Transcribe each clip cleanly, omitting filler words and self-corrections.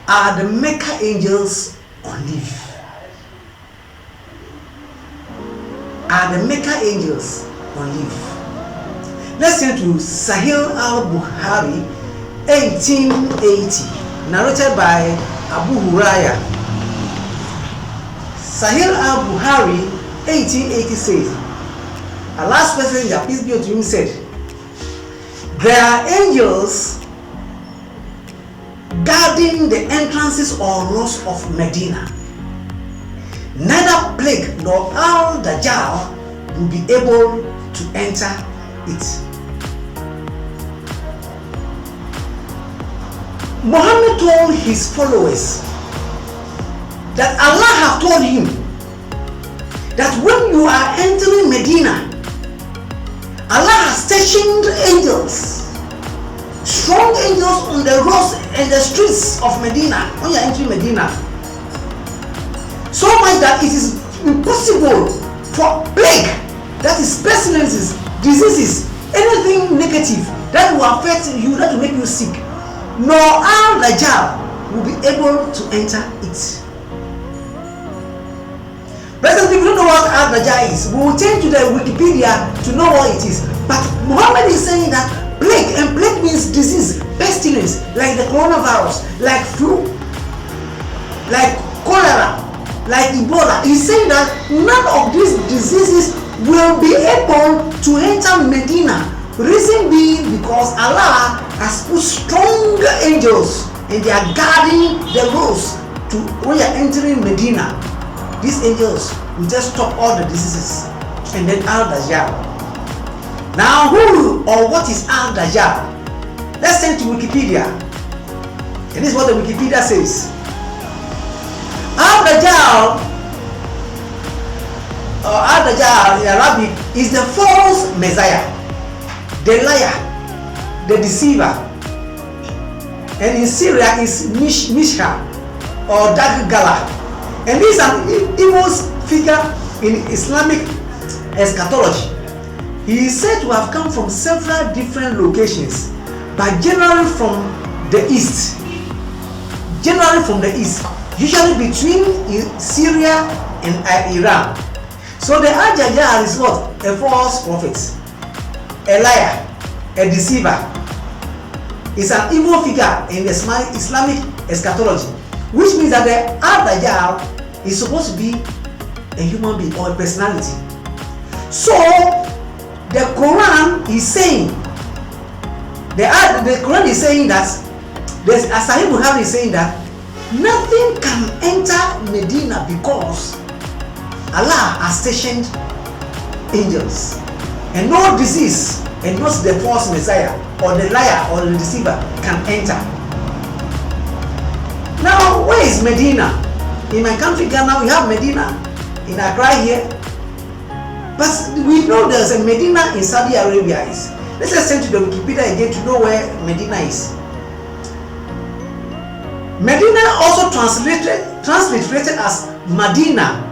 are the Mecca angels on leave? Are the Mecca angels on leave? Let's turn to Sahih al-Bukhari 1880, narrated by Abu Huraira. Sahih al-Bukhari 1880 says, Allah's messenger, peace be unto him, said, there are angels guarding the entrances or roads of Medina. Neither plague nor al-Dajjal will be able to enter it. Mohammed told his followers that Allah have told him that when you are entering Medina, Allah has stationed angels, strong angels on the roads and the streets of Medina when you are entering Medina. So much that it is impossible for plague, that is pestilences, diseases, anything negative that will affect you, that will make you sick, nor al-Dajjal will be able to enter it. Brothers, if you don't know what Ad-Dajjal is, we will turn to the Wikipedia to know what it is. But Muhammad is saying that plague, and plague means disease, pestilence, like the coronavirus, like flu, like cholera, like Ebola. He's saying that none of these diseases will be able to enter Medina. Reason being because Allah has put strong angels and they are guarding the roads to when you're entering Medina. These angels will just stop all the diseases. And then Al-Dajjal. Now who or what is Al-Dajjal? Let's turn to Wikipedia. And this is what the Wikipedia says. Al-Dajjal, or Al-Dajjal in Arabic, is the false Messiah, the liar, the deceiver. And in Syriac is Mšiha or Daggala. And this is an evil figure in Islamic eschatology. He is said to have come from several different locations, but generally from the east. Generally from the east, usually between Syria and Iran. So the Al-Dajjal is what? A false prophet, a liar, a deceiver. It's an evil figure in the Islamic eschatology, which means that the Al-Dajjal is supposed to be a human being or a personality. So the Quran is saying, the Quran is saying that, Sahih Bukhari is saying that nothing can enter Medina because Allah has stationed angels, and no disease and not the false Messiah or the liar or the deceiver can enter. Now, where is Medina? In my country, Ghana, we have Medina in Accra here. But we know there's a Medina in Saudi Arabia. Let's just send to the Wikipedia again to know where Medina is. Medina, also transliterated as Madīnah,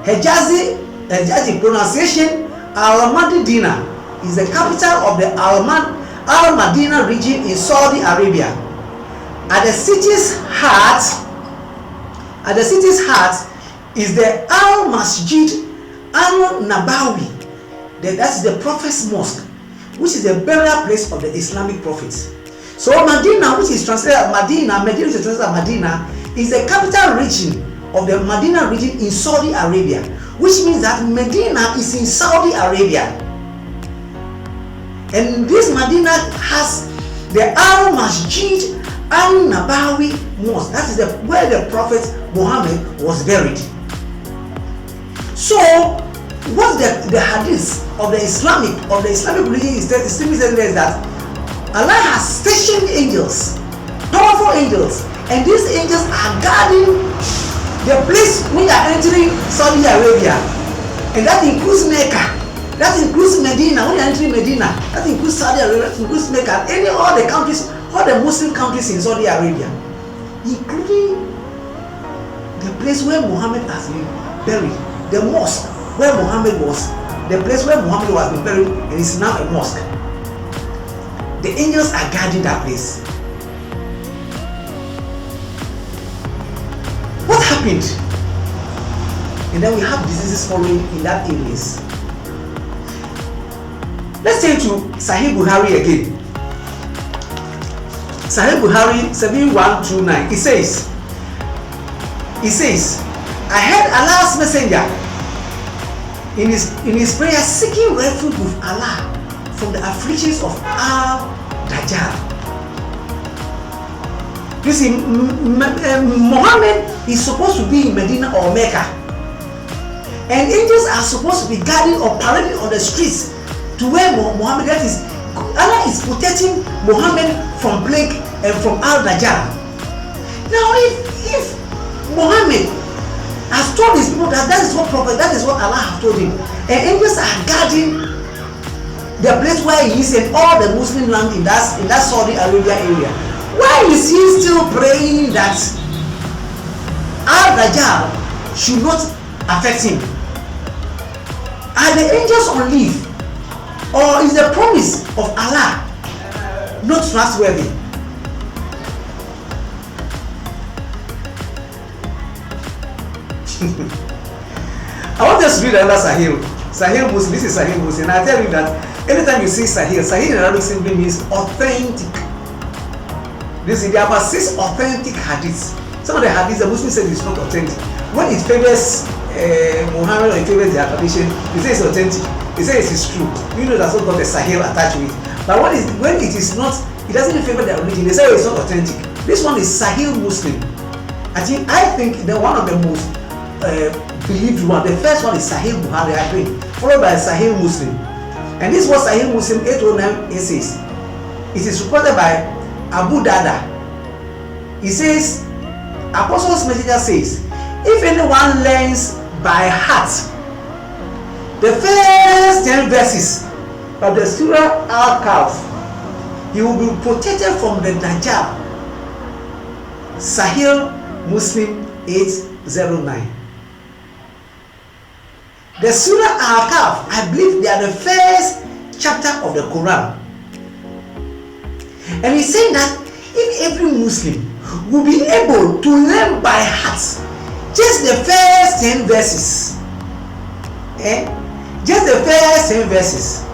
Hejazi pronunciation, al-Madīḥna, is the capital of the Al-Madinah region in Saudi Arabia. At the city's heart is the al-Masjid, al-Nabawi. That is the Prophet's Mosque, which is the burial place of the Islamic prophets. So Medina, which is translated as Medina, which is translated as Madīnah, is the capital region of the Madinah region in Saudi Arabia, which means that Medina is in Saudi Arabia. And this Medina has the al-Masjid, al-Nabawi Mosque. That is where the Prophet Mohammed was buried. So, what's the hadith of the Islamic religion is that Allah has stationed angels, powerful angels, and these angels are guarding the place when you are entering Saudi Arabia, and that includes Mecca, that includes Medina. When you are entering Medina, that includes Saudi Arabia, that includes Mecca, and all the countries, all the Muslim countries in Saudi Arabia, including the place where Muhammad has been buried, the mosque where Muhammad was, the place where Muhammad was been buried, and is now a mosque. The angels are guarding that place. happened. And then we have diseases following in that areas. Let's turn to Sahih Bukhari again. Sahih Bukhari 7129. It says, I heard Allah's messenger in his prayer seeking refuge with Allah from the afflictions of Al-Dajjal. You see, Mohammed is supposed to be in Medina or Mecca, and angels are supposed to be guarding or parading on the streets to where Mohammed, that is, Allah is protecting Mohammed from plague and from Al-Dajjal. Now, if Mohammed has told his people that is what Allah has told him, and angels are guarding the place where he is and all the Muslim land in that Saudi Arabia area, why is he still praying that Al-Dajjal should not affect him? Are the angels on leave, or is the promise of Allah not trustworthy? I want us to read another Sahih Muslim. This is Sahih Muslim. And I tell you that anytime you see Sahih in Arabic simply means authentic. There are about 6 authentic hadiths. Some of the hadiths the Muslim said it's not authentic. When it favors Muhammad or it favors their tradition, they say it's authentic. They say it's true. You know that's not got a Sahih attached to it. But when it is not, it doesn't favor their religion. They say it's not authentic. This one is Sahih Muslim. I think the one of the most believed one. The first one is Sahih Bukhari, I think, followed by Sahih Muslim. And this was Sahih Muslim 809. It says, it is reported by Abu Dada. He says, Apostle's Messenger says, if anyone learns by heart the first 10 verses of the Surah Al-Kahf, he will be protected from the Dajjal. Sahih Muslim 809. The Surah Al-Kahf, I believe they are the first chapter of the Quran. And he's saying that if every Muslim will be able to learn by heart just the first 10 verses, just the first 10 verses,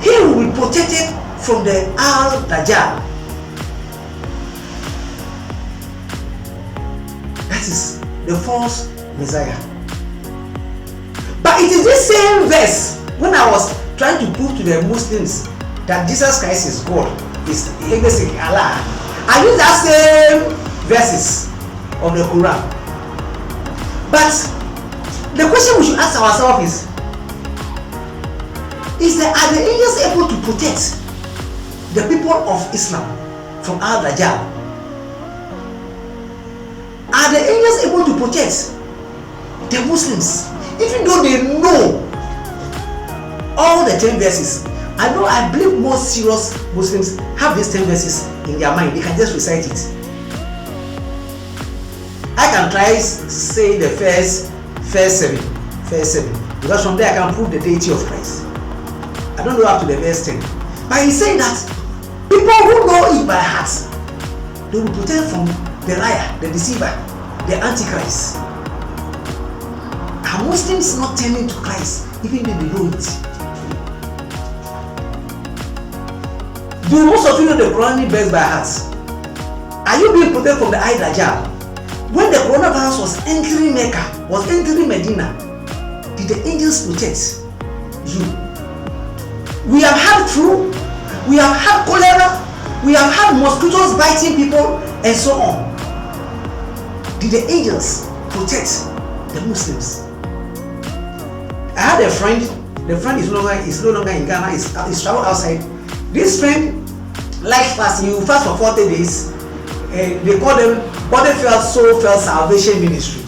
he will be protected from the Al-Dajjal. That is the false Messiah. But it is this same verse when I was trying to prove to the Muslims that Jesus Christ is God, is Allah. I use that same verses of the Quran. But the question we should ask ourselves are the angels able to protect the people of Islam from Al-Dajjal? Are the angels able to protect the Muslims, even though they know all the 10 verses? I believe most serious Muslims have these 10 verses in their mind. They can just recite it. I can try say the first 7, because from there I can prove the deity of Christ. I don't know up to the verse 10. But he's saying that people who know it by heart, they will protect from the liar, the deceiver, the antichrist. Are Muslims not turning to Christ even though they know it? Do most of you know the Quranic verse by heart? Are you being protected from the Ad-Dajjal? When the coronavirus was entering Mecca, was entering Medina, did the angels protect you? We have had flu, we have had cholera, we have had mosquitoes biting people, and so on. Did the angels protect the Muslims? I had a friend. The friend is no longer in Ghana. He's traveled outside. This friend likes fasting. He will fast for 40 days. And they call them Body Felt Soul Felt Salvation Ministry.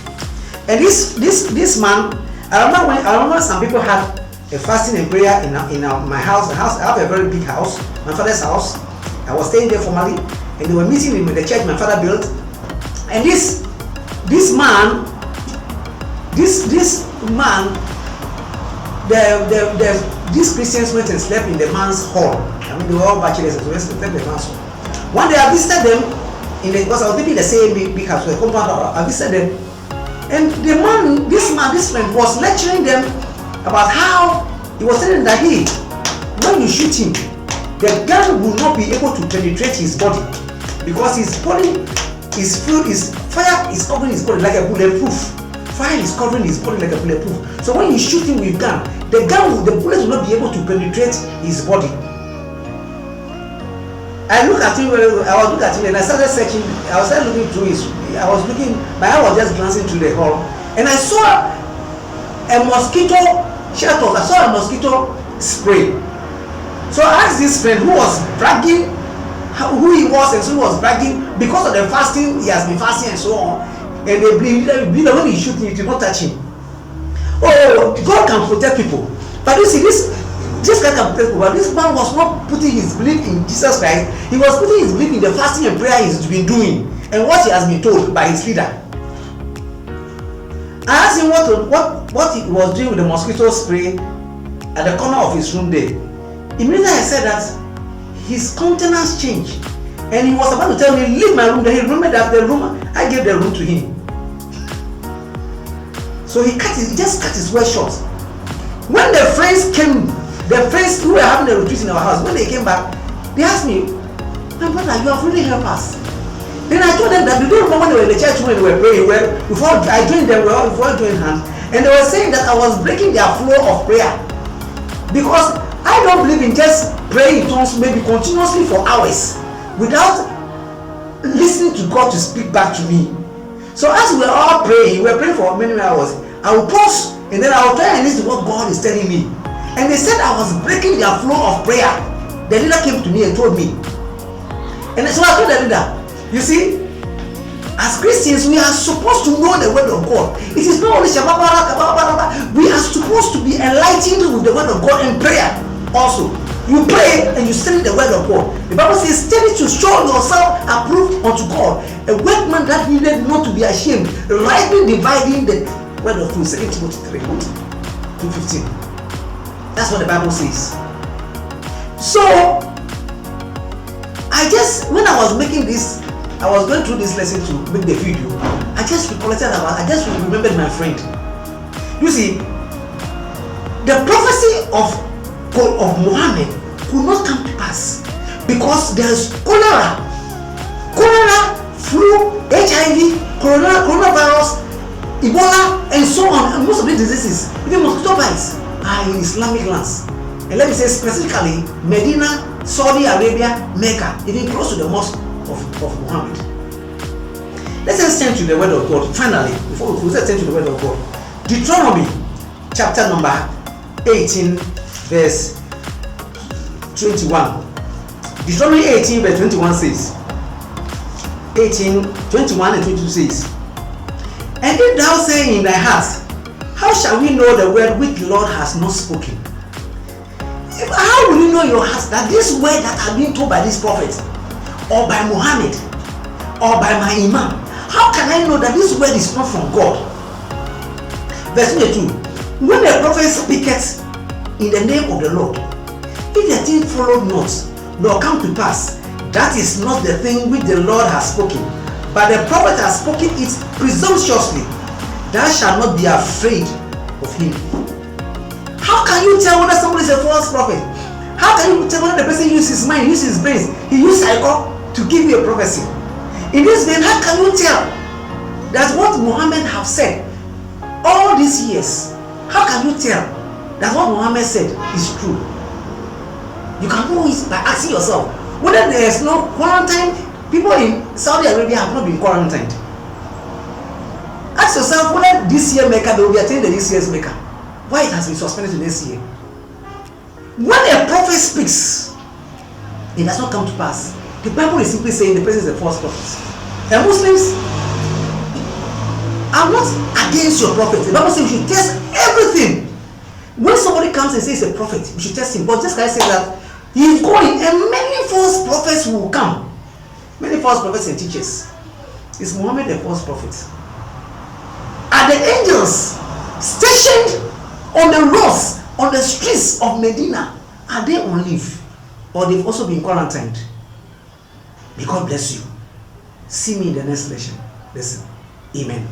And this man, I remember some people had a fasting and prayer in my house. I have a very big house, my father's house. I was staying there formally, and they were meeting in the church my father built. And this man, these Christians went and slept in the man's hall. I mean, they were all bachelors, so they slept in the man's hall. One day I visited them, because I was living in the same big house, the compound. I visited them, and this friend was lecturing them about how he was telling that when you shoot him, the gun will not be able to penetrate his body because his body is filled, fire is covering his body like a bulletproof. Fire is covering his body like a bulletproof. So when you shoot him with gun, the bullets will not be able to penetrate his body. I was looking at him and I started searching. I was looking through my eye was just glancing through the hall, and I saw a mosquito shelter. I saw a mosquito spray. So I asked this friend who was bragging who he was, and so he was bragging because of the fasting, he has been fasting and so on. And they believe that when he shoot him, it will not touch him. Oh, God can protect people. But you see, this guy can protect people. But this man was not putting his belief in Jesus Christ. He was putting his belief in the fasting and prayer he's been doing and what he has been told by his leader. I asked him what he was doing with the mosquito spray at the corner of his room there. Immediately I said that his countenance changed, and he was about to tell me, leave my room. Then he remembered that the room, I gave the room to him. So he just cut his words short. When the friends who were having a retreat in our house, when they came back, they asked me, my brother, you have really helped us. Then I told them that, do you remember when they were in the church when they were praying? Before I joined them, we all joined hands, and they were saying that I was breaking their flow of prayer. Because I don't believe in just praying in tongues maybe continuously for hours without listening to God to speak back to me. So as we were all praying, we were praying for many hours, I will pause and then I will try and listen to what God is telling me. And they said I was breaking their flow of prayer. The leader came to me and told me. And so I told the leader, you see, as Christians, we are supposed to know the word of God. It is not only shabba, we are supposed to be enlightened with the word of God in prayer also. You pray and you study the word of God. The Bible says, study to show yourself approved unto God, a workman that needed not to be ashamed, rightly dividing the word of truth. 2 Timothy 3:15. That's what the Bible says. So, when I was making this, I was going through this lesson to make the video, I just remembered my friend. You see, the prophecy of Mohammed could not come to pass because there's cholera, flu, HIV, coronavirus, Ebola, and so on. And most of these diseases, even mosquito bites, are in Islamic lands. And let me say specifically, Medina, Saudi Arabia, Mecca, even close to the Mosque of Mohammed. Let's just turn to the word of God. Finally, before we turn to the word of God, Deuteronomy chapter number 18, verse 21. Deuteronomy 18, verse 21 says, 18, 21 and 22 says, and if thou say in thy heart, how shall we know the word which the Lord has not spoken? How will you know in your heart that this word that has been told by this prophet, or by Mohammed, or by my imam, how can I know that this word is not from God? Verse 22. When the prophet speaketh in the name of the Lord, if the thing followed not, nor come to pass, that is not the thing which the Lord has spoken, but the prophet has spoken it presumptuously, thou shalt not be afraid of him. How can you tell whether somebody is a false prophet? How can you tell whether the person uses his mind, uses his brains, he used psycho to give you a prophecy? In this vein, how can you tell that what Muhammad have said all these years, how can you tell that what Muhammad said is true? You can know it by asking yourself whether there is no quarantine. People in Saudi Arabia have not been quarantined. Ask yourself whether this year Mecca, they will be attending this year's Mecca. Why it has been suspended to this year? When a prophet speaks, it does not come to pass. The Bible is simply saying the person is a false prophet. And Muslims are not against your prophet. The Bible says you should test everything. When somebody comes and says he's a prophet, you should test him. But just like I say that he is going, and many false prophets will come. Many false prophets and teachers. Is Muhammad a false prophet? Are the angels stationed on the roads, on the streets of Medina, are they on leave? Or they've also been quarantined? May God bless you. See me in the next lesson. Listen. Amen.